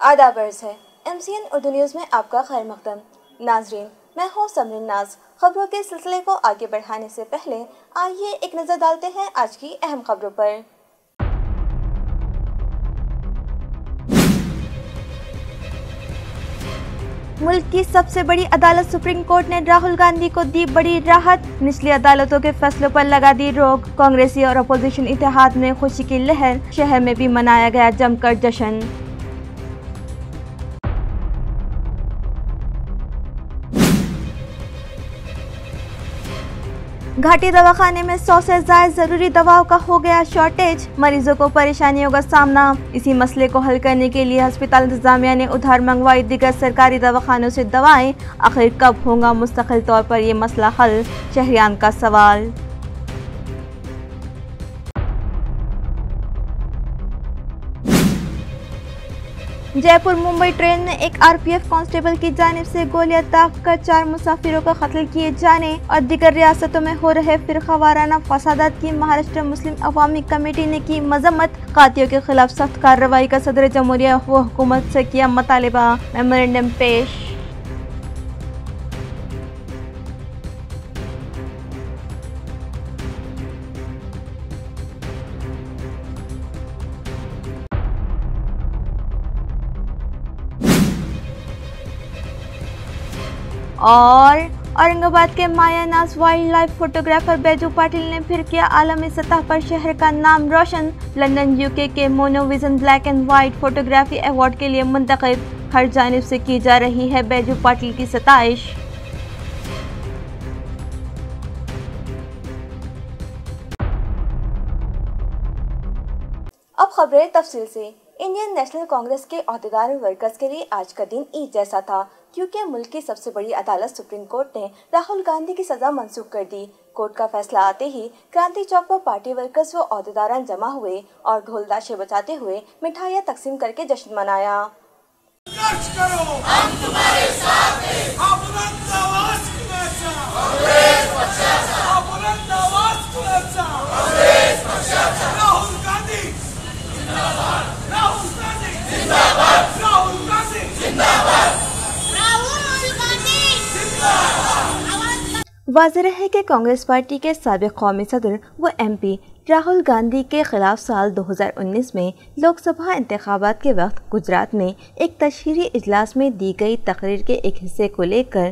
आदाब अर्ज़ है MCN उर्दू न्यूज़ में आपका खैर मकदम। नाजरीन, मैं हूँ समरीन नाज। खबरों के सिलसिले को आगे बढ़ाने से पहले आइए एक नज़र डालते हैं आज की अहम खबरों पर। मुल्क की सबसे बड़ी अदालत सुप्रीम कोर्ट ने राहुल गांधी को दी बड़ी राहत। निचली अदालतों के फैसलों पर लगा दी रोक। कांग्रेसी और अपोजिशन इत्तेहाद में खुशी की लहर। शहर में भी मनाया गया जमकर जश्न। घाटी दवाखाने में 100 से ज्यादा जरूरी दवाओं का हो गया शॉर्टेज। मरीजों को परेशानियों का सामना। इसी मसले को हल करने के लिए अस्पताल इंतजामिया ने उधार मंगवाई दीगर सरकारी दवाखानों से दवाएं। आखिर कब होगा मुस्तकिल तौर पर ये मसला हल, शहरियान का सवाल। जयपुर मुंबई ट्रेन में एक RPF कांस्टेबल की जानिब से गोलियां दागकर 4 मुसाफिरों को कत्ल किए जाने और दीगर रियासतों में हो रहे फिरकावाराना फसादात की महाराष्ट्र मुस्लिम अवामी कमेटी ने की मजम्मत। कातियों के खिलाफ सख्त कार्रवाई का सदर जमहूरिया व हुकूमत से किया मुतालिबा। मेमोरेंडम पेश। और औरंगाबाद के मायानाज wildlife photographer Baiju Patil ने फिर किया आलमी सतह पर शहर का नाम रोशन। लंदन UK के मोनोविजन black and white photography award के लिए मुंतखब। हर जानिब से की जा रही है बैजू पाटिल की सताइश। अब खबरें तफसील से। इंडियन नेशनल कांग्रेस के ओहदेदार और वर्कर्स के लिए आज का दिन ईद जैसा था, क्योंकि मुल्क की सबसे बड़ी अदालत सुप्रीम कोर्ट ने राहुल गांधी की सजा मंसूख कर दी। कोर्ट का फैसला आते ही क्रांति चौक पर पार्टी वर्कर्स व ओहदेदारान जमा हुए और ढोल ताशे बजाते हुए मिठाइयाँ तकसीम करके जश्न मनाया। वाज़ेह है कि कांग्रेस पार्टी के साबिक़ कौमी सदर व MP राहुल गांधी के खिलाफ साल 2019 में लोकसभा इंतखाबात के वक्त गुजरात में एक तशहीरी इजलास में दी गई तकरीर के एक हिस्से को लेकर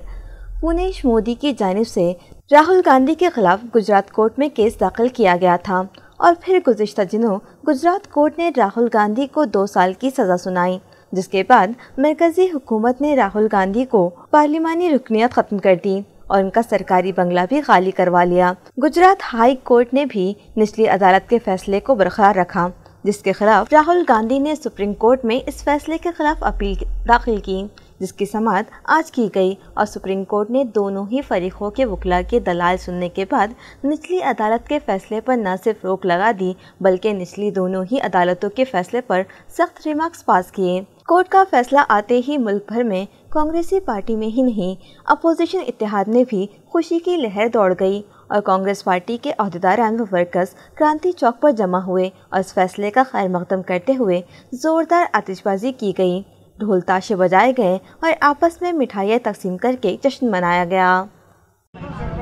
पुनेश मोदी की जानिब से राहुल गांधी के खिलाफ गुजरात कोर्ट में केस दाखिल किया गया था और फिर गुज़िश्ता दिनों गुजरात कोर्ट ने राहुल गांधी को 2 साल की सज़ा सुनाई, जिसके बाद मरकजी हुकूमत ने राहुल गांधी को पार्लिमानी रुकनियत ख़त्म कर दी और उनका सरकारी बंगला भी खाली करवा लिया। गुजरात हाई कोर्ट ने भी निचली अदालत के फैसले को बरकरार रखा, जिसके खिलाफ राहुल गांधी ने सुप्रीम कोर्ट में इस फैसले के खिलाफ अपील दाखिल की, जिसकी समाअत आज की गई और सुप्रीम कोर्ट ने दोनों ही फरीकों के वकील के दलाल सुनने के बाद निचली अदालत के फैसले पर न सिर्फ रोक लगा दी, बल्कि निचली दोनों ही अदालतों के फैसले पर सख्त रिमार्क्स पास किए। कोर्ट का फैसला आते ही मुल्क भर में कांग्रेसी पार्टी में ही नहीं, अपोजिशन इत्तेहाद में भी खुशी की लहर दौड़ गई और कांग्रेस पार्टी के ओहदेदारान व वर्कर्स क्रांति चौक पर जमा हुए और इस फैसले का खैर मकदम करते हुए जोरदार आतिशबाजी की गई, ढोल ताशे बजाए गए और आपस में मिठाइयाँ तकसीम करके जश्न मनाया गया।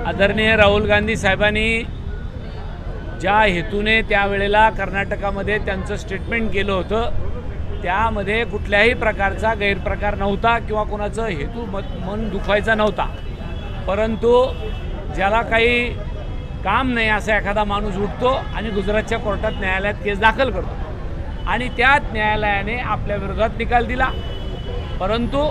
आदरणीय राहुल गांधी साहेबांनी ज्या हेतूने त्यावेळेला कर्नाटकामध्ये त्यांचं स्टेटमेंट केलं होतं, त्यामध्ये कुठल्याही प्रकारचा गैरप्रकार नव्हता किंवा कोणाचा हेतू मन दुखवायचा नव्हता, परंतु ज्याला काही काम नाही असा एखादा माणूस उठतो आणि गुजरातच्या कोर्टात न्यायालयात केस दाखल करतो आणि त्यात न्यायालयाने आपल्या विरोधात निकाल दिला, परंतु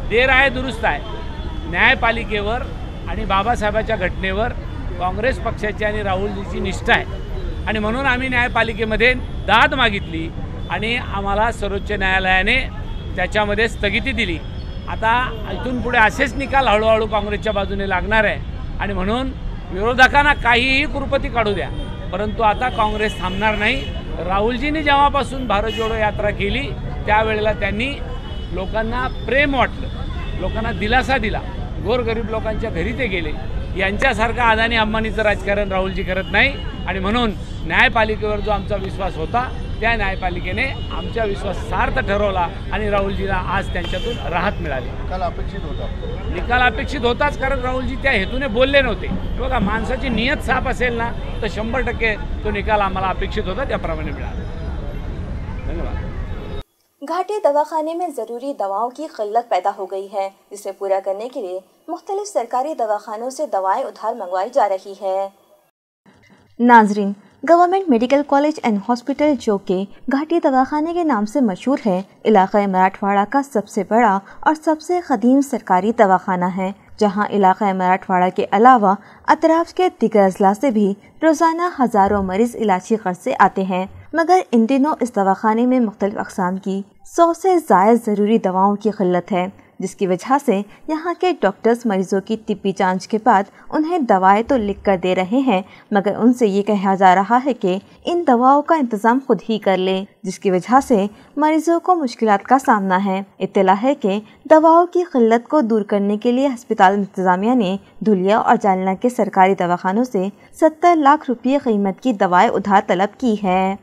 देर आहे दुरुस्त आहे। न्यायपालिकेवर आणि बाबासाहेबांच्या घटनेवर काँग्रेस पक्षाची आणि राहुलजीची निष्ठा आहे आणि म्हणून आम्ही न्यायपालिकेमध्ये दाद मागितली आणि आम्हाला सर्वोच्च न्यायालयाने त्याच्यामध्ये स्थगिती दिली। आता इथून पुढे असेच निकाल हळूहळू काँग्रेसच्या बाजूने लागणार आहे आणि म्हणून विरोधकांना काहीही कुरपती काढू द्या, परंतु आता काँग्रेस थांबणार नाही। राहुलजींनी जेव्हापासून भारत जोडो यात्रा केली त्यावेळेला त्यांनी लोकांना प्रेम वाटलं, लोकांना दिलासा दिला, गोरगरीब लोकांच्या घरी ते गेले। यांच्यासारखा अदानी अंबानीचं राजकारण राहुलजी करत नाही आणि म्हणून न्यायपालिकेवर जो आमचा विश्वास होता त्या न्यायपालिकेने आमच्या विश्वासार्थ ठरवला आणि राहुलजीला आज त्यांच्यातून राहत मिळाली. निकाल अपेक्षित होताच, कारण राहुलजी त्या हेतूने बोलले नव्हते. बघा, माणसाची नियत साफ असेल ना तर 100% तो निकाल आम्हाला अपेक्षित होता त्याप्रमाणे मिळाला. धन्यवाद. घाटी दवाखाने में ज़रूरी दवाओं की किल्लत पैदा हो गई है, जिसे पूरा करने के लिए मुख्तलिफ सरकारी दवाखानों से दवाएं उधार मंगवाई जा रही है. नाजरीन, government medical college and hospital, जो कि घाटी दवाखाने के नाम से मशहूर है, इलाक़ा मराठवाड़ा का सबसे बड़ा और सबसे क़दीम सरकारी दवाखाना है, जहां इलाक़ा मराठवाड़ा के अलावा अतराफ के दिगर अजला से भी रोज़ाना हज़ारों मरीज़ इलाजी गर्ज से आते हैं. मगर इन दिनों इस दवाखाने में मुख्तलिफ अक़साम की 100 से ज़ायद ज़रूरी दवाओं की किल्लत है, जिसकी वजह से यहाँ के डॉक्टर्स मरीजों की तिब्बी जांच के बाद उन्हें दवाएं तो लिख कर दे रहे हैं, मगर उनसे ये कहा जा रहा है कि इन दवाओं का इंतज़ाम खुद ही कर लें, जिसकी वजह से मरीजों को मुश्किलात का सामना है. इत्तला है कि दवाओं की किल्लत को दूर करने के लिए अस्पताल इंतज़ामिया ने धुलिया और जालना के सरकारी दवाखानों से 70 लाख रुपये कीमत की दवाएँ उधार तलब की है.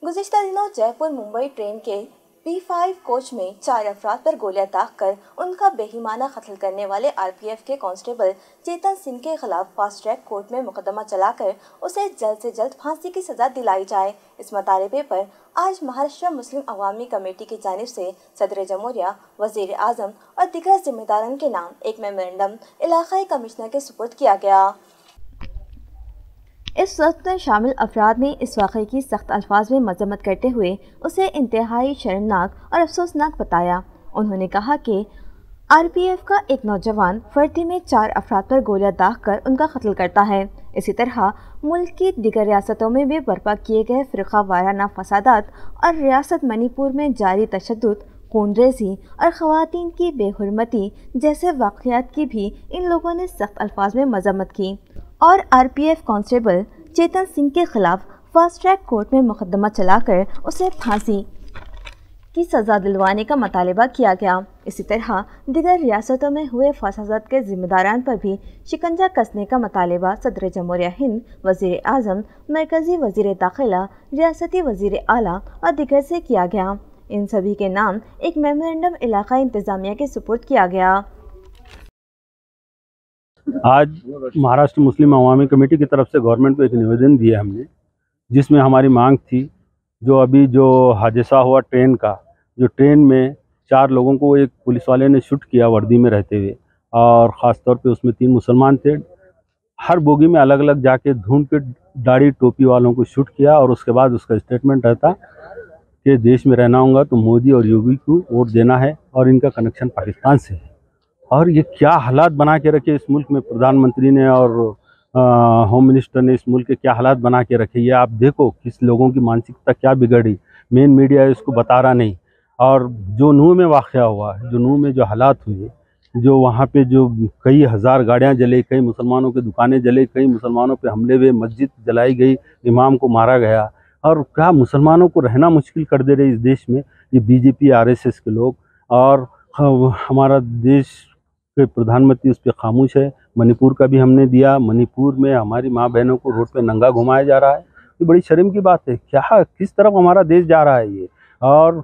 गुज़िश्ता दिनों जयपुर मुंबई ट्रेन के B5 कोच में 4 अफराद पर गोलियां दागकर उनका बेईमाना कत्ल करने वाले RPF के कांस्टेबल चेतन सिंह के खिलाफ फास्ट ट्रैक कोर्ट में मुकदमा चलाकर उसे जल्द से जल्द फांसी की सजा दिलाई जाए. इस मुतालबे पर आज महाराष्ट्र मुस्लिम अवामी कमेटी की जानिब से सदर जमहूरिया, वज़ीर आज़म और दिगर जिम्मेदारों के नाम एक मेमोरेंडम इलाक़ाई कमिश्नर के सुपुर्द किया गया. इस वक्त में शामिल अफराद ने इस वाक़े की सख्त अल्फाज में मजम्मत करते हुए उसे इंतहाई शर्मनाक और अफसोसनाक बताया. उन्होंने कहा कि RPF का एक नौजवान फर्दी में 4 अफराद पर गोलियां दागकर उनका कत्ल करता है. इसी तरह मुल्क की दिगर रियासतों में भी बर्पा किए गए फ़िरक़ा वाराना फसादात और रियासत मणिपुर में जारी तशद्दुद, खूनरेज़ी और ख़वातीन की बेहुरमती जैसे वाक़यात की भी इन लोगों ने सख्त अल्फाज में मजम्मत की और RPF कांस्टेबल चेतन सिंह के खिलाफ फास्ट ट्रैक कोर्ट में मुकदमा चलाकर उसे फांसी की सज़ा दिलवाने का मुतालबा किया गया. इसी तरह दिगर रियासतों में हुए फसादात के ज़िम्मेदारान पर भी शिकंजा कसने का मुतालबा सदर जमहूरिया हिंद, वज़ीर आज़म, मरकज़ी वज़ीर दाखिला, रियासती वज़ीर आला और दिगर से किया गया. इन सभी के नाम एक मेमोरेंडम इलाक़ाई इंतज़ामिया के सुपुर्द किया गया. आज महाराष्ट्र मुस्लिम अवामी कमेटी की तरफ से गवर्नमेंट को एक निवेदन दिया हमने, जिसमें हमारी मांग थी जो हादसा हुआ ट्रेन का, जो ट्रेन में 4 लोगों को एक पुलिस वाले ने शूट किया वर्दी में रहते हुए, और ख़ास तौर पे उसमें 3 मुसलमान थे. हर बोगी में अलग अलग जाके ढूंढ के दाढ़ी टोपी वालों को शूट किया और उसके बाद उसका स्टेटमेंट रहता कि देश में रहना होगा तो मोदी और योगी को वोट देना है और इनका कनेक्शन पाकिस्तान से है. और ये क्या हालात बना के रखे इस मुल्क में प्रधानमंत्री ने और होम मिनिस्टर ने, इस मुल्क के क्या हालात बना के रखे. ये आप देखो किस लोगों की मानसिकता क्या बिगड़ी. मेन मीडिया इसको बता रहा नहीं. और जो नूह में वाक़या हुआ, जो नूह में जो हालात हुए, जो वहाँ पे जो कई हज़ार गाड़ियाँ जले, कई मुसलमानों की दुकानें जले, कई मुसलमानों पे हमले हुए, मस्जिद जलाई गई, इमाम को मारा गया, और क्या मुसलमानों को रहना मुश्किल कर दे रहे इस देश में ये BJP RSS के लोग. और हमारा देश के प्रधानमंत्री उस पर खामोश है. मणिपुर का भी हमने दिया. मणिपुर में हमारी माँ बहनों को रोड पे नंगा घुमाया जा रहा है. ये बड़ी शर्म की बात है. क्या किस तरफ हमारा देश जा रहा है ये. और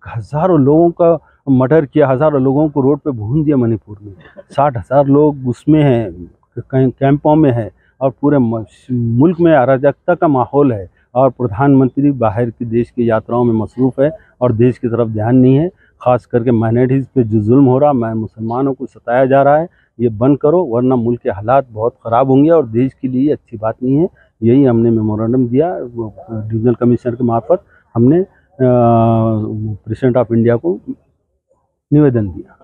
हज़ारों लोगों का मर्डर किया, हज़ारों लोगों को रोड पे भून दिया. मणिपुर में 60,000 लोग उसमें हैं, कैंपों में हैं, और पूरे मुल्क में अराजकता का माहौल है. और प्रधानमंत्री बाहर की देश की यात्राओं में मसरूफ़ है और देश की तरफ ध्यान नहीं है. ख़ास करके माइनॉरिटीज़ पे जो जुल्म हो रहा, मुसलमानों को सताया जा रहा है, ये बंद करो, वरना मुल्क के हालात बहुत ख़राब होंगे और देश के लिए अच्छी बात नहीं है. यही हमने मेमोरेंडम दिया, डिवीज़नल कमिश्नर के मार्फत हमने प्रेसिडेंट ऑफ इंडिया को निवेदन दिया.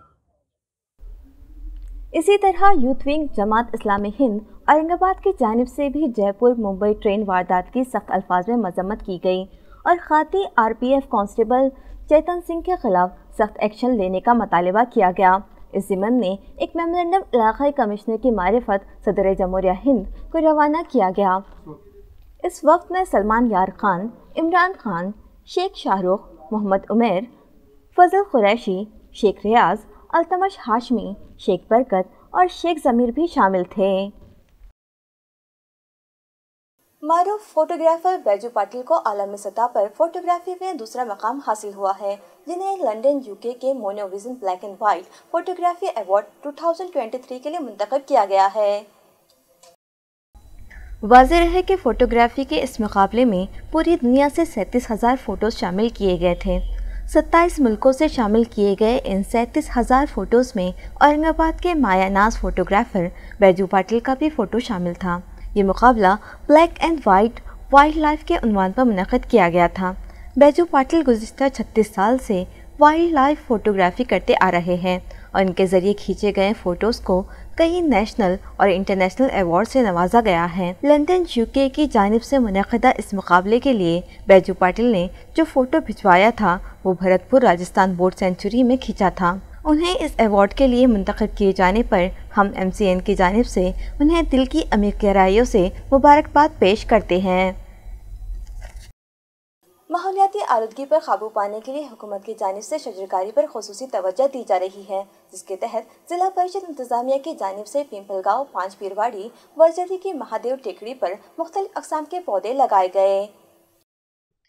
इसी तरह यूथ विंग जमात इस्लामी हिंद औरंगाबाद की जानिब से भी जयपुर मुंबई ट्रेन वारदात की सख्त अल्फाज में मजम्मत की गई और खाती RPF कांस्टेबल चेतन सिंह के खिलाफ सख्त एक्शन लेने का मुतालबा किया गया. इस ज़िमन में एक मेमोरेंडम इलाक़ाई कमिश्नर की मारिफत सदर जमहूरिया हिंद को रवाना किया गया. इस वक्त में सलमान यार खान, इमरान खान, शेख शाहरुख, मोहम्मद उमेर, फजल कुरैशी, शेख रियाज, अल्तमश हाशमी, शेख बरकत और शेख ज़मीर भी शामिल थे. मारूफ फोटोग्राफर बैजू पाटिल को आलमी सतह पर फोटोग्राफी में दूसरा मकाम हासिल हुआ है, जिन्हें लंदन यूके के मोनोविजन black and white photography award 2023 के लिए मुंतखब किया गया है। वाज़ेह है कि फोटोग्राफी के इस मुकाबले में पूरी दुनिया से 37,000 फ़ोटोज़ शामिल किए गए थे। 27 मुल्कों से शामिल किए गए इन 37,000 फ़ोटोज़ में औरंगाबाद के मायानाज फोटोग्राफर बैजू पाटिल का भी फ़ोटो शामिल था। ये मुकाबला black and white wild life के उन्वान पर मुनक़िद किया गया था। बैजू पाटिल गुज़िश्ता 36 साल से वाइल्ड लाइफ फ़ोटोग्राफी करते आ रहे हैं और इनके ज़रिए खींचे गए फ़ोटोज़ को कई नेशनल और इंटरनेशनल अवार्ड से नवाजा गया है। लंदन यूके की जानिब से मुनक़िदा इस मुकाबले के लिए बैजू पाटिल ने जो फ़ोटो भिजवाया था वो भरतपुर राजस्थान बोट सेंचुरी में खींचा था। उन्हें इस अवार्ड के लिए मुंतखब किए जाने पर हम MCN की जानिब से उन्हें दिल की अमीर गहराइयों से मुबारकबाद पेश करते हैं। माहौलियाती आलूदगी पर काबू पाने के लिए हुकूमत की जानिब से शजरकारी पर खुसूसी तवज्जो दी जा रही है, जिसके तहत जिला परिषद इंतजामिया की जानिब से पिंपलगांव, 5 पीरवाड़ी, वर्जरी की महादेव टेकड़ी पर मुख्तलिफ अक़साम के पौधे लगाए गए।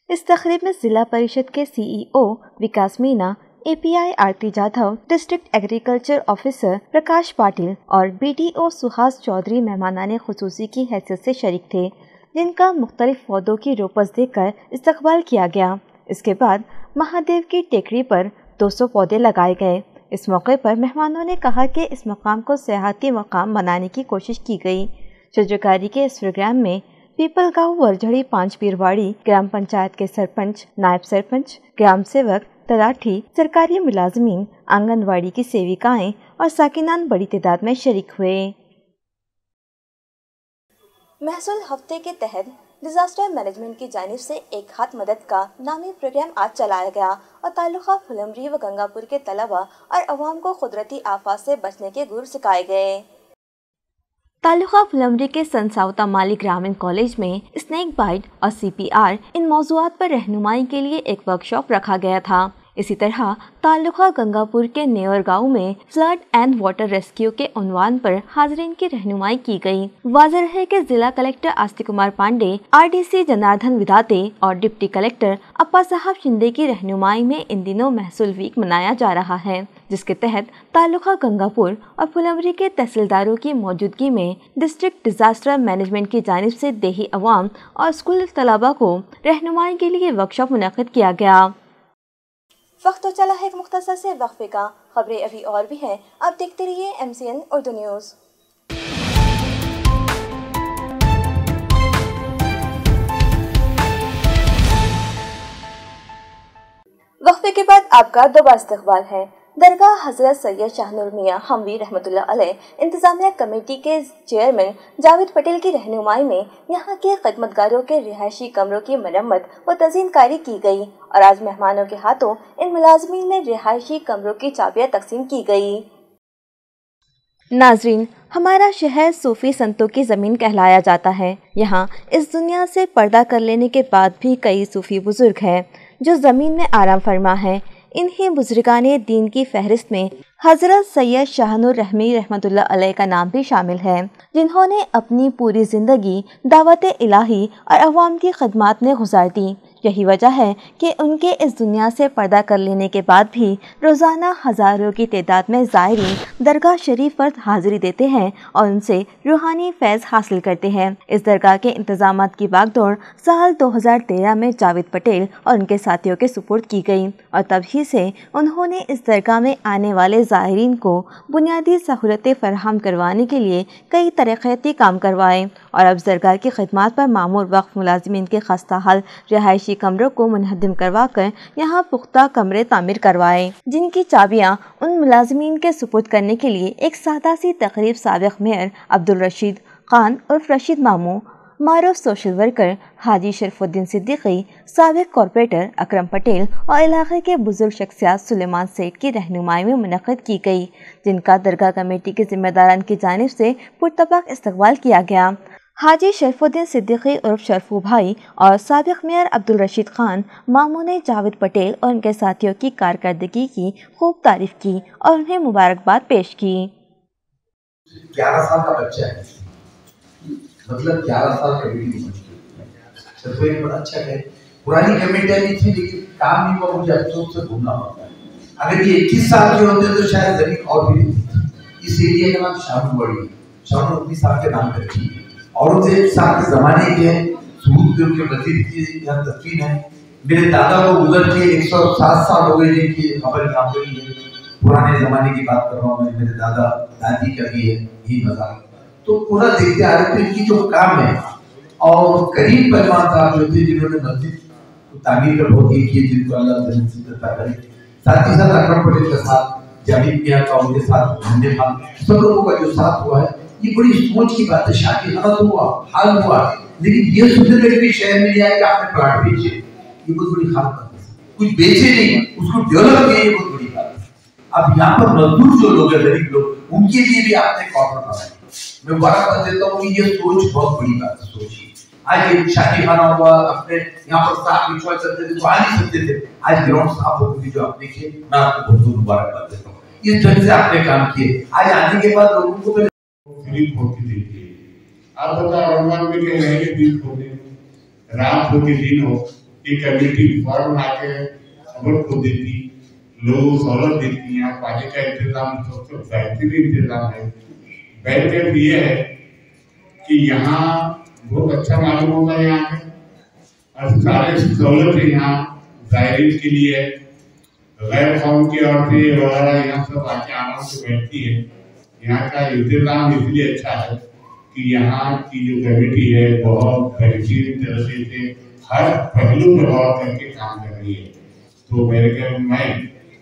इस तकरीब में जिला परिषद के CEO विकास मीना, API आरती जाधव, डिस्ट्रिक्ट एग्रीकल्चर ऑफिसर प्रकाश पाटिल और BDO सुहास चौधरी मेहमानाने खुसूसी की हैसियत से शरीक थे, जिनका मुख्तलिफ पौधों की रोपस देकर इस्तकबाल किया गया। इसके बाद महादेव की टेकड़ी पर 200 पौधे लगाए गए। इस मौके पर मेहमानों ने कहा कि इस मकाम को सियाहती मकाम बनाने की कोशिश की गई। शजरकारी के इस प्रोग्राम में पीपलगांव, वर्जड़ी, 5 पीरवाड़ी ग्राम पंचायत के सरपंच, नायब सरपंच, ग्राम सेवक, तलाठी, सरकारी मुलाजमीन, आंगनवाड़ी की सेविकाएं और साकिनान बड़ी तादाद में शरीक हुए। महसूल हफ्ते के तहत डिजास्टर मैनेजमेंट की जानिब से एक हाथ मदद का नामी प्रोग्राम आज चलाया गया और तालुका फुलमरी व गंगापुर के तलबा और अवाम को कुदरती आफात से बचने के गुर सिखाए गए। तालुका फुलमरी के संसावता माली ग्रामीण कॉलेज में स्नेक बाइट और CPR इन मौज़ूआत पर रहनुमाई के लिए एक वर्कशॉप रखा गया था। इसी तरह तालुका गंगापुर के नेवर गांव में फ्लड एंड वाटर रेस्क्यू के उन्वान पर हाज़रीन की रहनुमाई की गई। वाज़ेह है कि जिला कलेक्टर आस्तिक कुमार पांडे, RDC जनार्दन विधाते और डिप्टी कलेक्टर अप्पा साहब शिंदे की रहनुमाई में इन दिनों महसूल वीक मनाया जा रहा है, जिसके तहत तालुका गंगापुर और फुलमरी के तहसीलदारों की मौजूदगी में डिस्ट्रिक्ट डिजास्टर मैनेजमेंट की जानिब से देही अवाम और स्कूल तलबा को रहनुमाई के लिए वर्कशॉप मुनक़िद किया गया। वक्त तो चला है एक मुख्तसर से वक्फे का। खबरें अभी और भी हैं, आप देखते रहिए MCN उर्दू न्यूज़। वक्फे के बाद आपका दोबारा इस्तकबाल है। दरगाह हजरत सैयद शाहनूर मियां हमवी रहमतुल्लाह अलैह इंतजामिया कमेटी के चेयरमैन जावेद पटेल की रहनुमाई में यहाँ के खिदमतगारों के रिहायशी कमरों की मरम्मत व तज़ीनकारी की गई और आज मेहमानों के हाथों इन मुलाजमीन में रिहायशी कमरों की चाबियाँ तकसीम की गई। नाजरीन, हमारा शहर सूफी संतों की ज़मीन कहलाया जाता है। यहाँ इस दुनिया से पर्दा कर लेने के बाद भी कई सूफी बुजुर्ग हैं जो ज़मीन में आराम फरमा है। इन्हीं बुजुर्गाने दीन की फहरिस्त में हज़रत सैयद शाहनूर रहमी रहमतुल्लाह अलैह का नाम भी शामिल है, जिन्होंने अपनी पूरी ज़िंदगी दावत इलाही और अवाम की खदमात में गुजार दी। यही वजह है कि उनके इस दुनिया से पर्दा कर लेने के बाद भी रोज़ाना हज़ारों की तादाद में ज़ायरीन दरगाह शरीफ पर हाज़िरी देते हैं और उनसे रूहानी फैज़ हासिल करते हैं। इस दरगाह के इंतज़ामात की बागडोर साल 2013 में जावेद पटेल और उनके साथियों के सुपुर्द की गई और तभी से उन्होंने इस दरगाह में आने वाले ज़ायरीन को बुनियादी सहूलतें फराहम करवाने के लिए कई तरक्याती काम करवाए और अब दरगाह की खिदमत पर मामूर वक्फ मुलाजिमीन के खस्ता हाल रिहायशी कमरों को मुनहदिम करवा कर यहाँ पुख्ता कमरे तामीर करवाए, जिनकी चाबियाँ उन मुलाजिमीन के सुपुर्द करने के लिए एक सादा सी तकरीब साबिक़ मेयर अब्दुल रशीद खान उर्फ रशीद मामू, मारूफ सोशल वर्कर हाजी शरफुद्दीन सिद्दीकी, साबिक़ कॉरपोरेटर अकरम पटेल और इलाके के बुजुर्ग शख्सियात सुलेमान सेठ की रहनुमाई में मुनक़िद की गई, जिनका दरगाह कमेटी के जिम्मेदारान की जानिब से पुरतबाक इस्तकबाल किया गया। हाजी शरफुद्दीन सिद्दीकी उर्फ शरफू भाई और साबिक़ मेयर अब्दुल रशीद खान मामू ने जावेद पटेल और उनके साथियों की कारकर्दगी की खूब तारीफ की और उन्हें मुबारकबाद पेश की। 11 साल का बच्चा है, मतलब 11 साल कभी नहीं समझते। तो एक बड़ा अच्छा है। पुरानी कमेटियां भी थी लेकिन काम नहीं हुआ, मुझे अफसोस से घूमना पड़ता है। अगर ये 21 साल के होते तो शायद जमीन और भी नहीं। इस एरिया का नाम शाहपुरी, शाहपुरी साहब के नाम पर रखी है। औरंगजेब साहब के जमाने के सबूत के वजीर की यहाँ तस्वीर है। मेरे दादा को गुजर के 107 साल हो गए जिनकी खबर काम करी है। पुराने जमाने की बात कर रहा हूँ मैं, मेरे दादा दादी का भी है यही मजाक। तो पूरा देखते आ रहे थे इनकी जो काम है। और करीम पहलवान साहब जो थे जिन्होंने मस्जिद तामीर का बहुत ही किए, जिनको अल्लाह जन्नत करे। साथ ही साथ अकरम पटेल के साथ, जावेद मियां का उनके साथ, हमने सब लोगों का जो साथ हुआ है, ये बड़ी सोच की बात है। शादी खाना तो हुआ, हाल हुआ, लेकिन ये सुनने के भी शहर में आया कि आपने प्लाट बेचे, ये बहुत बड़ी खास बात है। कुछ बेचे नहीं, उसको डेवलप किया, ये बहुत बड़ी बात है। अब यहाँ पर मजदूर जो लोग हैं, गरीब लोग, उनके लिए भी आपने कॉर्नर बनाया। मैं मुबारकबाद देता हूँ कि ये सोच बहुत बड़ी बात है। सोचिए आज एक शादी खाना हुआ, अपने यहाँ पर साफ बिछवा चलते थे तो आ नहीं सकते थे, आज ग्राउंड साफ हो गई जो आपने किए, मैं आपको बहुत बहुत मुबारकबाद देता हूँ। इस ढंग से आपने काम किए, आज आने के बाद लोगों को फिलिप होती देती है। आप बता रमजान में कह रहे हैं दिन होते, रात हो के दिन हो, एक कमेटी फॉर्म आके खबर को देती, लोगों को सहूलत देती है। पानी का इंतजाम सबसे बेहतरीन इंतजाम है। बेहतर ये है कि यहाँ बहुत अच्छा मालूम होगा यहाँ पे, और सारे सहूलत यहाँ जायरीन के लिए, गैर कौम की औरतें वगैरह यहाँ सब आके आराम से बैठती है। यहाँ का इंतजाम इसलिए अच्छा है कि यहाँ की जो कमेटी है बहुत बेहतरीन तरीके से हर पहलू पर गौर करके काम कर रही है। तो मेरे ख्याल में मैं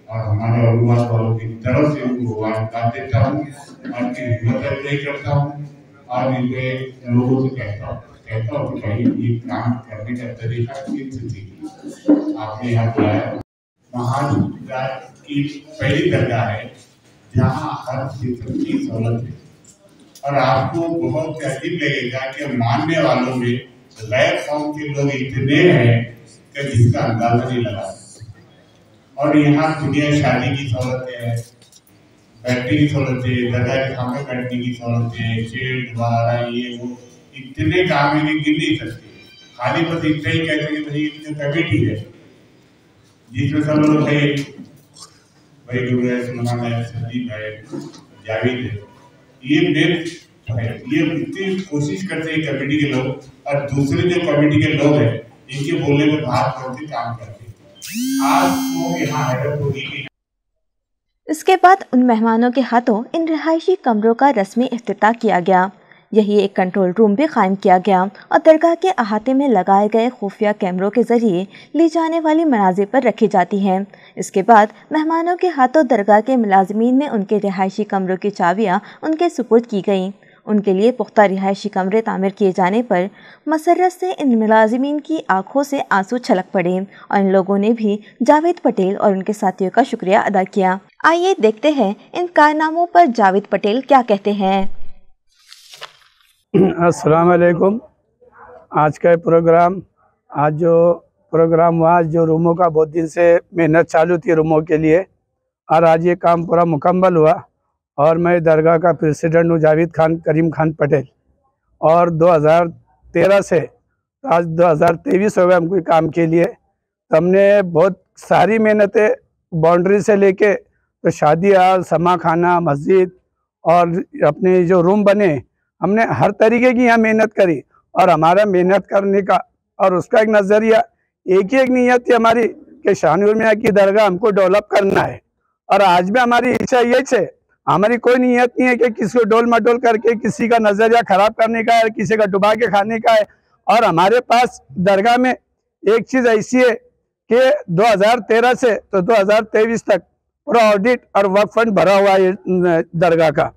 और हमारे अभिभावक वालों की तरफ से उनको मुबारकबाद देता हूँ और हिम्मत अफजाई करता हूँ और इनके लोगों से कहता हूँ कि भाई ये काम करने का तरीका किनसे सीखिए। आपने यहाँ बुलाया, महान की पहली दरगाह है जहाँ हर किस्म की सहूलत है, और आपको बहुत अजीब लगेगा कि मानने वालों में गैर कौम के लोग इतने हैं कि जिसका अंदाजा नहीं लगा। और यहाँ दुनिया शादी की सहूलत है, बैठने की सहूलत है, दरगाह के सामने बैठने की सहूलत है, शेड द्वारा ये वो इतने काम है कि गिन नहीं सकते। खाली बस इतना ही कहते हैं भाई इतनी कमेटी है जिसमें सब लोग भाई सलमान है, संदीप है, जावेद है, ये मेन है। ये इतनी कोशिश करते हैं कमेटी के लोग, और दूसरे जो कमेटी के लोग हैं इनके बोलने में बात करते काम करते हैं। आज तो यहाँ हैरत होगी कि इसके बाद उन मेहमानों के हाथों इन रिहायशी कमरों का रस्मी इफ्तिताह किया गया। यही एक कंट्रोल रूम भी कायम किया गया और दरगाह के अहाते में लगाए गए खुफिया कैमरों के जरिए ली जाने वाली मनाजिर पर रखी जाती हैं। इसके बाद मेहमानों के हाथों दरगाह के मुलाजिमीन में उनके रिहायशी कमरों की चाबियाँ उनके सुपुर्द की गईं। उनके लिए पुख्ता रिहायशी कमरे तामीर किए जाने पर मसरत से इन मुलाजिमीन की आंखों से आंसू छलक पड़े और इन लोगों ने भी जावेद पटेल और उनके साथियों का शुक्रिया अदा किया। आइए देखते हैं इन कारनामों पर जावेद पटेल क्या कहते हैं। अस्सलाम वालेकुम। आज का प्रोग्राम, आज जो प्रोग्राम हुआ, जो रूमों का बहुत दिन से मेहनत चालू थी रूमों के लिए, और आज ये काम पूरा मुकम्मल हुआ। और मैं दरगाह का प्रेसिडेंट हूँ जावेद खान करीम खान पटेल, और 2013 से आज 2023 हो गए हमको काम के लिए। तो हमने बहुत सारी मेहनतें, बाउंड्री से लेके तो शादी हाल, समा खाना, मस्जिद और अपने जो रूम बने, हमने हर तरीके की यहाँ मेहनत करी। और हमारा मेहनत करने का और उसका एक नज़रिया, एक ही एक नीयत थी हमारी कि शाहनूर मियाँ की दरगाह हमको डेवलप करना है। और आज भी हमारी इच्छा ये है, हमारी कोई नीयत नहीं है कि किसी को डोल मटोल करके किसी का नज़रिया ख़राब करने का है, किसी का डुबा के खाने का है। और हमारे पास दरगाह में एक चीज़ ऐसी है कि 2013 से तो 2023 तक पूरा ऑडिट और वक्फ फंड भरा हुआ है दरगाह का।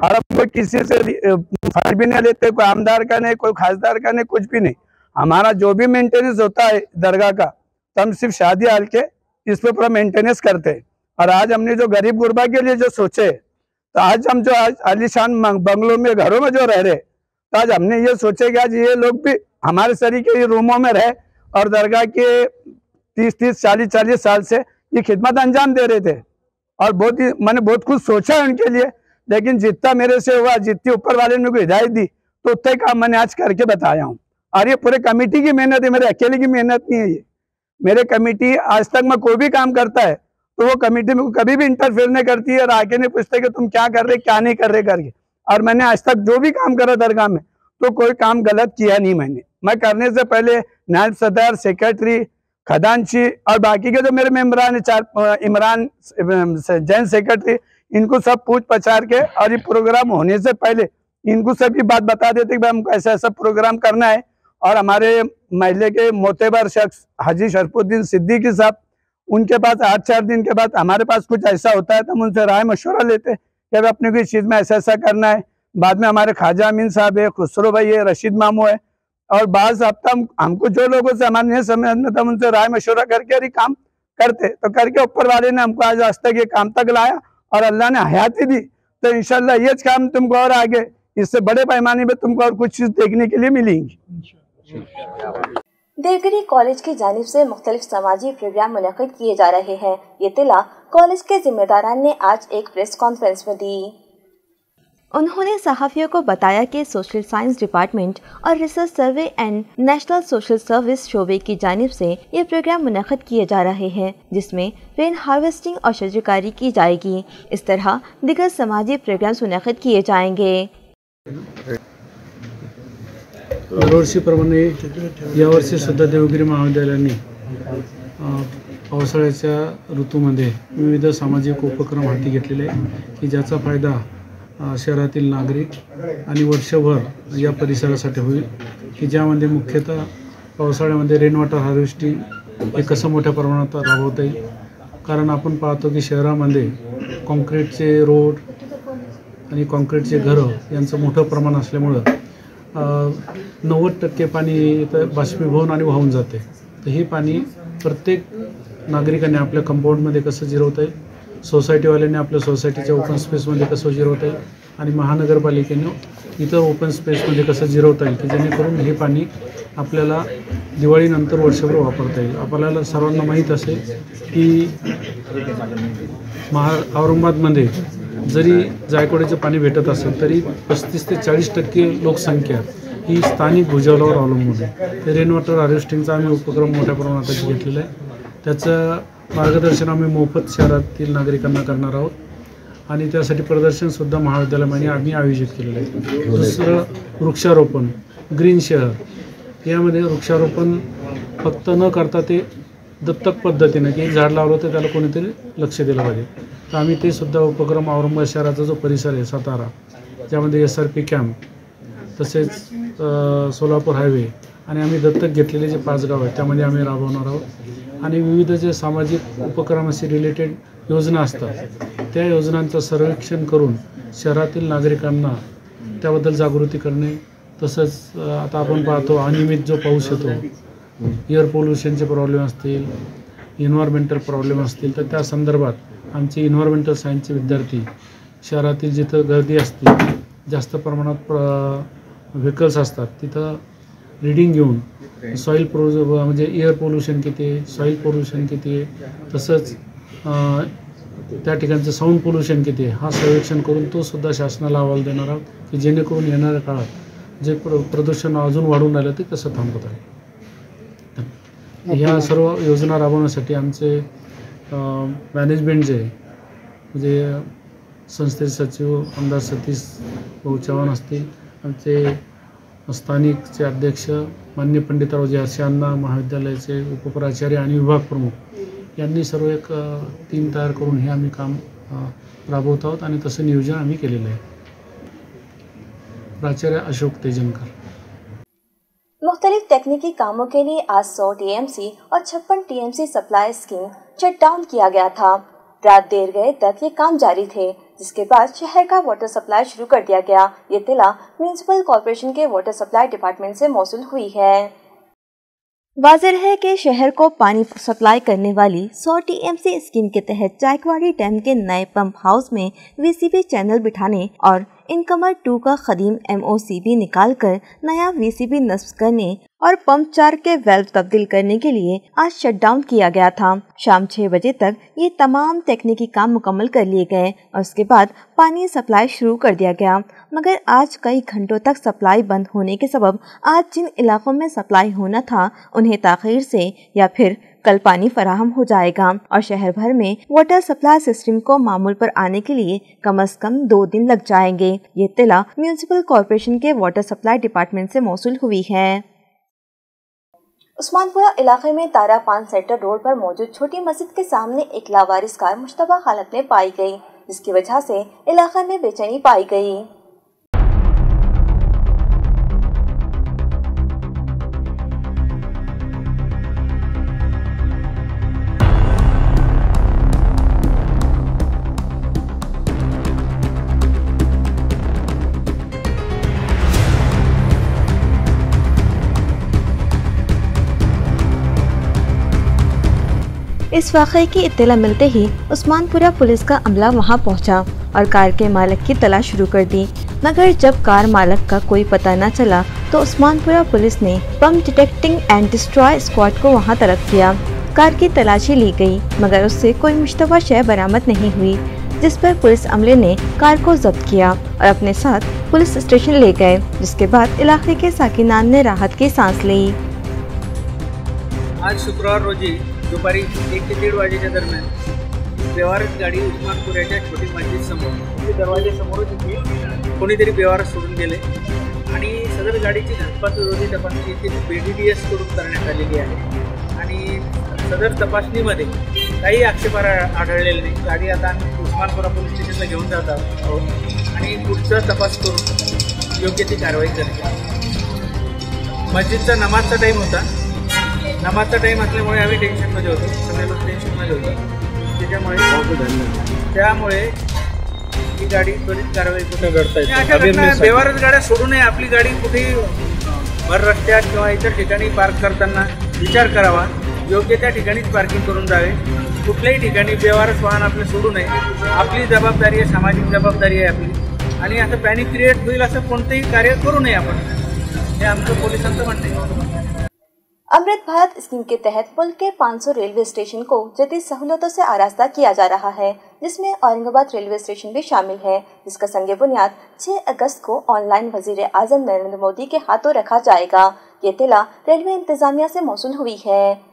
और अब कोई किसी से फंड भी नहीं लेते, कोई आमदार का नहीं, कोई खासदार का नहीं, कुछ भी नहीं। हमारा जो भी मेंटेनेंस होता है दरगाह का, तो हम सिर्फ शादी हाल के इस पर पूरा मेंटेनेंस करते हैं। और आज हमने जो गरीब गुरबा के लिए जो सोचे, तो आज हम जो आज आलीशान बंगलों में, घरों में जो रह रहे, तो आज हमने ये सोचे कि आज ये लोग भी हमारे तरीके के रूमों में रहे और दरगाह के 30-30, 40-40 साल से ये खिदमत अंजाम दे रहे थे। और बहुत ही मैंने बहुत कुछ सोचा है उनके लिए, लेकिन जितना मेरे से हुआ, जितनी ऊपर वाले ने मेरे को हिदायत दी, तो उतना ही काम मैंने आज करके बताया हूँ। और ये पूरे कमेटी की मेहनत है, मेरे अकेले की मेहनत नहीं है। ये मेरे कमेटी आज तक मैं कोई भी काम करता है तो वो कमेटी में कभी भी इंटरफेयर नहीं करती है और आके नहीं पूछते कि तुम क्या कर रहे क्या नहीं कर रहे करके। और मैंने आज तक जो भी काम करा दरगाह में तो कोई काम गलत किया नहीं मैंने। मैं करने से पहले नायब सदर, सेक्रेटरी, खजांची और बाकी के जो मेरे मेम्बरान है, इमरान जैन सेक्रेटरी, इनको सब पूछ पछाड़ के और ये प्रोग्राम होने से पहले इनको सभी बात बता देते कि भाई हमको ऐसा ऐसा प्रोग्राम करना है। और हमारे महल्ले के मोतेबर शख्स हाजी शरफुद्दीन सिद्दीकी साहब, उनके पास 8-4 दिन के बाद हमारे पास कुछ ऐसा होता है तो हम उनसे राय मशवरा लेते हैं कि अपने को इस चीज़ में ऐसा ऐसा करना है। बाद में हमारे ख्वाजा अमीन साहब है, खुसरो भाई है, रशीद मामू है, और बाज़ हफ्ता हमको जो लोगों से हमारे नहीं समझ में था उनसे राय मशवरा करके और काम करते तो करके ऊपर वाले ने हमको आज तक ये काम तक लाया और अल्लाह ने हयाती दी। तो इंशाल्लाह ये काम तुमको और आगे इससे बड़े पैमाने में तुमको और कुछ चीज़ देखने के लिए मिलेंगी। देवगिरी कॉलेज की जानिब से मुख्तलिफ समाजी प्रोग्राम मुनक़िद किए जा रहे हैं। ये तिला कॉलेज के जिम्मेदारान ने आज एक प्रेस कॉन्फ्रेंस में दी। उन्होंने सहाफ़ियों को बताया कि सोशल साइंस डिपार्टमेंट और research survey and national social service शोबे की जानिब से ये प्रोग्राम मुनक़िद किए जा रहे हैं, जिसमें रेन हार्वेस्टिंग और शजरकारी की जाएगी। इस तरह दीगर समाजी प्रोग्राम्स मुनक़िद किए जाएंगे। दरवर्षीप्रमाणे यावर्षी सुद्धा देवगिरी महाविद्यालयाने पावसाळ्याच्या ऋतूमध्ये विविध सामाजिक उपक्रम हाती घेतलेले आहे की ज्याचा फायदा शहरातील नागरिक आणि वर्षभर या परिसरासाठी होईल, की ज्यामध्ये मुख्यतः पावसाळ्यामध्ये रेन वॉटर हार्वेस्टिंग हे कसं मोठ्या प्रमाणात राबवता येईल। कारण आपण पाहतो की शहरामध्ये कॉन्क्रीटचे रोड आणि कॉन्क्रीटचे घरं यांचं मोठं प्रमाण असल्यामुळं 90% पाणी इथं बाष्पीभवन आणि वाहून जाते। तर हे पाणी प्रत्येक नागरिकाने आपल्या कंपाऊंडमध्ये कसं जिरवता येईल, सोसायटीवाल्यांनी आपल्या सोसायटीच्या ओपन स्पेसमध्ये कसं जिरवता येईल आणि महानगरपालिकेने इतर ओपन स्पेसमध्ये कसं जिरवता येईल की जेणेकरून हे पाणी आपल्याला दिवाळीनंतर वर्षभर वापरता येईल। आपल्याला सर्वांना माहीत असेल की औरंगाबादमध्ये जरी जायकवाडीचं पाणी भेटत असेल तरी 35 ते 40% लोकसंख्या ही स्थानिक भूजलावर अवलंबून आहे। रेन वॉटर हार्वेस्टिंगचा आम्ही उपक्रम मोठ्या प्रमाणात घेतलेला आहे। त्याचं मार्गदर्शन आम्ही मोफत शहरातील नागरिकांना करणार आहोत आणि त्यासाठी प्रदर्शनसुद्धा महाविद्यालयाने आम्ही आयोजित केलेलं आहे। दुसरं वृक्षारोपण, ग्रीन शहर, यामध्ये वृक्षारोपण फक्त न करता ते दत्तक पद्धतीने की झाड लावलं तर त्याला कोणीतरी लक्ष दिलं पाहिजे, तर आम्ही ते सुद्धा उपक्रम औरंगाबाद शहराचा जो परिसर आहे सातारा, ज्यामध्ये SRP कॅम्प तसेच सोलापूर हायवे आणि आम्ही दत्तक घेतलेले जे 5 गाव आहेत त्यामध्ये आम्ही राबवणार आहोत। आणि विविध जे सामाजिक उपक्रमाशी रिलेटेड योजना असतात त्या योजनांचं सर्वेक्षण करून शहरातील नागरिकांना त्याबद्दल जागृती करणे। तसंच आता आपण पाहतो अनियमित जो पाऊस येतो, एअर पोल्युशनचे प्रॉब्लेम असतील, इन्व्हायरमेंटल प्रॉब्लेम असतील, तर त्या संदर्भात आमचे इन्व्हायरमेंटल सायन्सचे विद्यार्थी शहरातील जिथं गर्दी असते, जास्त प्रमाणात व्हेकल्स असतात, तिथं रीडिंग घेऊन सॉईल म्हणजे एअर पोल्युशन किती आहे, सॉईल पोल्युशन किती आहे, तसंच त्या ठिकाणचं साऊंड पोल्युशन किती आहे हा सर्वेक्षण करून तो सुद्धा शासनाला अहवाल देणार आहोत की जेणेकरून येणाऱ्या काळात जे प्रदूषण अजून वाढून राहिलं ते कसं थांबवत आहे। ह्या सर्व योजना राबवण्यासाठी आमचे मॅनेजमेंट जे म्हणजे संस्थेचे सचिव आमदार सतीश भाऊ चव्हाण असतील, आमचे स्थानिकचे अध्यक्ष मान्य पंडितरावजी हर्षांना, महाविद्यालयाचे उपप्राचार्य आणि विभाग प्रमुख यांनी सर्व एक टीम तयार करून हे आम्ही काम राबवत आहोत आणि तसं नियोजन आम्ही केलेलं आहे। प्राचार्य अशोक तेजनकर। मुख्तलिफ तकनीकी कामों के लिए आज 100 TMC और 56 TMC supply scheme shut down किया गया था। रात देर गए तक ये काम जारी थे, जिसके बाद शहर का वाटर सप्लाई शुरू कर दिया गया। ये तिला म्यूनिसिपल कॉर्पोरेशन के वाटर सप्लाई डिपार्टमेंट से मौसूल हुई है। वाज़ेह है कि शहर को पानी सप्लाई करने वाली 100 TMC स्कीम के तहत जायकवाड़ी डैम के नए पंप हाउस में VCB चैनल बिठाने और इनकमर 2 का कदीम MOCB निकालकर नया VCB नस्ब करने और पंप 4 के वेल्व तब्दील करने के लिए आज शटडाउन किया गया था। शाम 6 बजे तक ये तमाम तकनीकी काम मुकम्मल कर लिए गए और उसके बाद पानी सप्लाई शुरू कर दिया गया, मगर आज कई घंटों तक सप्लाई बंद होने के सबब आज जिन इलाकों में सप्लाई होना था उन्हें ताख़ीर से या फिर कल पानी फराहम हो जाएगा और शहर भर में वाटर सप्लाई सिस्टम को मामूल पर आने के लिए कम से कम 2 दिन लग जाएंगे। ये इत्तला म्यूनिसिपल कॉरपोरेशन के वाटर सप्लाई डिपार्टमेंट से मौसूल हुई है। उस्मानपुरा इलाके में तारा 5 सेक्टर रोड पर मौजूद छोटी मस्जिद के सामने एक लावारिस कार मुश्तबा हालत में पाई गई, जिसकी वजह से इलाके में बेचैनी पाई गई। इस वाक़े की इत्तला मिलते ही उस्मानपुरा पुलिस का अमला वहां पहुंचा और कार के मालिक की तलाश शुरू कर दी, मगर जब कार मालिक का कोई पता न चला तो उस्मानपुरा पुलिस ने बम डिटेक्टिंग एंड डिस्ट्रॉय स्क्वाड को वहां तलब किया। कार की तलाशी ली गई मगर उससे कोई मुश्तबा शय बरामद नहीं हुई, जिस पर पुलिस अमले ने कार को जब्त किया और अपने साथ पुलिस स्टेशन ले गए, जिसके बाद इलाके के साकिनान ने राहत की सांस ली। आज शुक्रवार रोजी दुपारी 1 ते 1:30 वाजेच्या दरम्यान बेवारस गाडी उस्मानपुऱ्याच्या छोटी मस्जिद समोर दरवाजेसमोरच कोणीतरी बेवारस सोडून गेले आणि सदर गाडीची घातपात विरोधी तपासणी येथील BDDS कडून करण्यात आलेली आहे आणि सदर तपासणीमध्ये काही आक्षेपार्ह आढळलेले नाही। गाडी आता आम्ही उस्मानपुरा पोलीस स्टेशनला घेऊन जात आहोत आणि पुढचा तपास करून योग्य ती कारवाई करते। मस्जिदचा नमाजचा टाईम होता, नमाजचा टाईम असल्यामुळे आम्ही टेन्शनमध्ये होतो, सगळे लोक टेन्शनमध्ये होतो, त्यामुळे ही गाडी त्वरित कारवाई कुठे घडताय। बेवारस गाड्या सोडू नये, आपली गाडी कुठेही भर रस्त्यात किंवा इतर ठिकाणी पार्क करताना विचार करावा, योग्य त्या ठिकाणीच पार्किंग करून जावे। कुठल्याही ठिकाणी बेवारस वाहन आपले सोडू नये, आपली जबाबदारी आहे, सामाजिक जबाबदारी आहे आपली, आणि असं पॅनिक क्रिएट होईल असं कोणतेही कार्य करू नये आपण, हे आमचं पोलिसांचं म्हणणं आहे। अमृत भारत स्कीम के तहत मुल्क के 500 रेलवे स्टेशन को जदीद सहूलतों से आरास्ता किया जा रहा है, जिसमें औरंगाबाद रेलवे स्टेशन भी शामिल है, जिसका संग बुनियाद 6 अगस्त को ऑनलाइन वजीर आजम नरेंद्र मोदी के हाथों रखा जाएगा। ये इत्तला रेलवे इंतजामिया से मौसूल हुई है।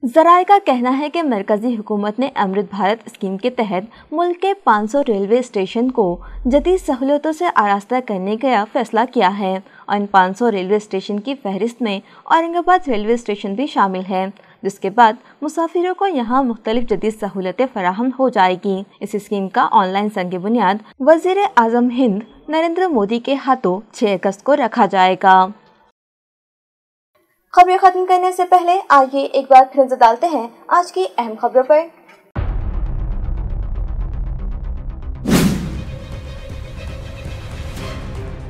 ज़राए का कहना है कि मरकज़ी हुकूमत ने अमृत भारत स्कीम के तहत मुल्क के 500 रेलवे स्टेशन को जदीद सहूलतों से आरास्ता करने का फैसला किया है और इन 500 रेलवे स्टेशन की फहरिस्त में औरंगाबाद रेलवे स्टेशन भी शामिल है, जिसके बाद मुसाफिरों को यहाँ मुख्तलिफ जदीद सहूलतें फराहम हो जाएगी। इस स्कीम का ऑनलाइन संग बुनियाद वज़ीर आज़म हिंद नरेंद्र मोदी के हाथों 6 अगस्त को रखा जाएगा। खबरें खत्म करने से पहले आइए एक बार फिर नजर डालते हैं आज की अहम खबरों पर।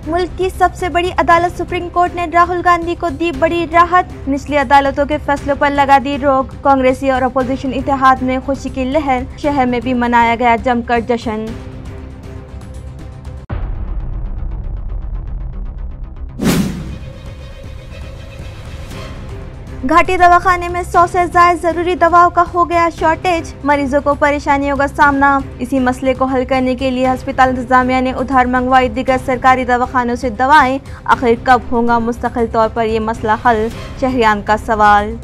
मुल्क की सबसे बड़ी अदालत सुप्रीम कोर्ट ने राहुल गांधी को दी बड़ी राहत, निचली अदालतों के फैसलों पर लगा दी रोक। कांग्रेसी और अपोजिशन इत्तेहाद में खुशी की लहर, शहर में भी मनाया गया जमकर जश्न। घाटी दवाखाने में 100 से ज्यादा जरूरी दवाओं का हो गया शॉर्टेज, मरीजों को परेशानियों का सामना। इसी मसले को हल करने के लिए अस्पताल इंतजामिया ने उधार मंगवाई दीगर सरकारी दवाखानों से दवाएं। आखिर कब होगा मुस्तकिल तौर पर ये मसला हल, शहरियान का सवाल।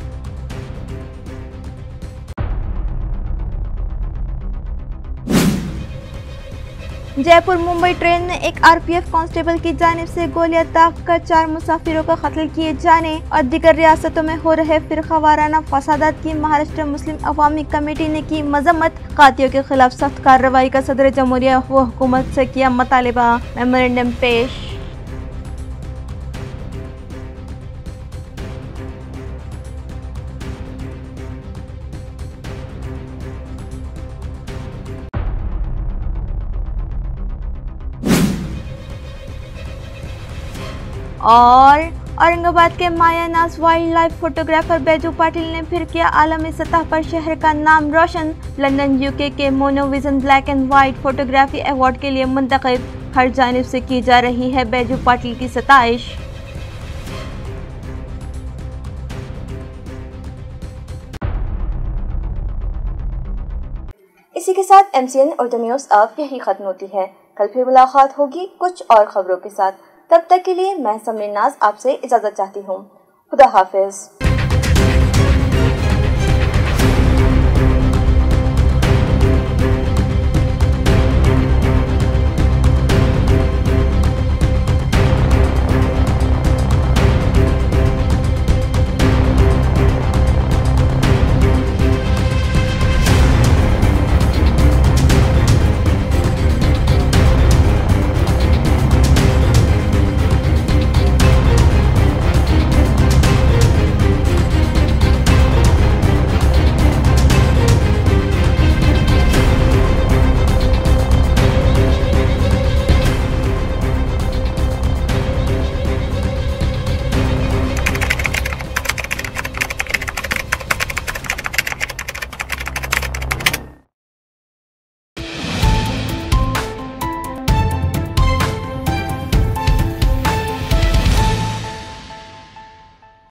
जयपुर मुंबई ट्रेन में एक RPF कांस्टेबल की जानिब से गोलियां दागकर 4 मुसाफिरों को कत्ल किए जाने और दीगर रियासतों में हो रहे फिरकावाराना फसादात की महाराष्ट्र मुस्लिम अवामी कमेटी ने की मजम्मत। कातियों के खिलाफ सख्त कार्रवाई का सदर जमहूरिया व हुकूमत से किया मुतालिबा, मेमोरेंडम पेश। और औरंगाबाद के मायानाज wildlife photographer Baiju Patil ने फिर किया आलमी सतह पर शहर का नाम रोशन। लंदन यूके के मोनोविजन black and white photography award के लिए मुंतखब। हर जानिब से की जा रही है बैजू पाटिल की सताइश। इसी के साथ MCN उर्दू न्यूज़ अब यही खत्म होती है। कल फिर मुलाकात होगी कुछ और खबरों के साथ। तब तक के लिए मैं समरीन नाज आपसे इजाज़त चाहती हूँ। खुदा हाफिज।